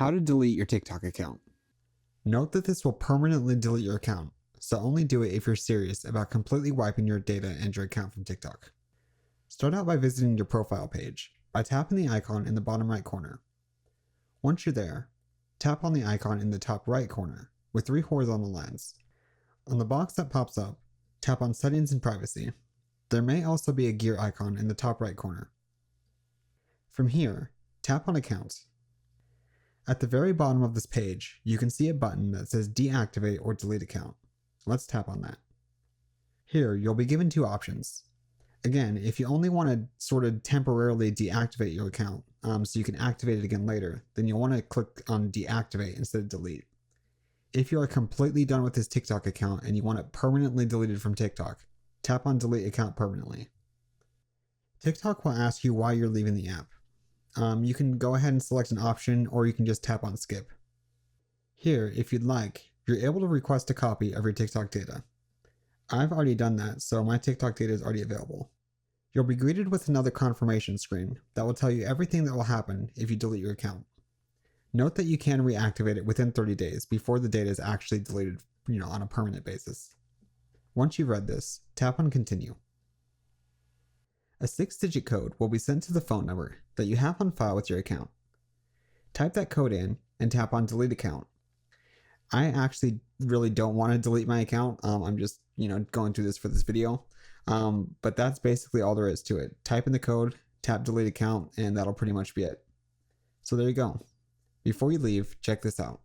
How to delete your TikTok account. Note that this will permanently delete your account, so only do it if you're serious about completely wiping your data and your account from TikTok. Start out by visiting your profile page by tapping the icon in the bottom right corner. Once you're there, tap on the icon in the top right corner with 3 horizontal lines. On the box that pops up, tap on Settings and Privacy. There may also be a gear icon in the top right corner. From here, tap on Accounts. At the very bottom of this page, you can see a button that says Deactivate or Delete Account. Let's tap on that. Here, you'll be given 2 options. Again, if you only want to sort of temporarily deactivate your account so you can activate it again later, then you'll want to click on Deactivate instead of Delete. If you are completely done with this TikTok account and you want it permanently deleted from TikTok, tap on Delete Account Permanently. TikTok will ask you why you're leaving the app. You can go ahead and select an option, or you can just tap on Skip. Here, if you'd like, you're able to request a copy of your TikTok data. I've already done that, so my TikTok data is already available. You'll be greeted with another confirmation screen that will tell you everything that will happen if you delete your account. Note that you can reactivate it within 30 days before the data is actually deleted, on a permanent basis. Once you've read this, tap on Continue. A 6-digit code will be sent to the phone number that you have on file with your account. Type that code in and tap on Delete Account. I actually really don't want to delete my account. I'm just, going through this for this video. But that's basically all there is to it. Type in the code, tap Delete Account, and that'll pretty much be it. So there you go. Before you leave, check this out.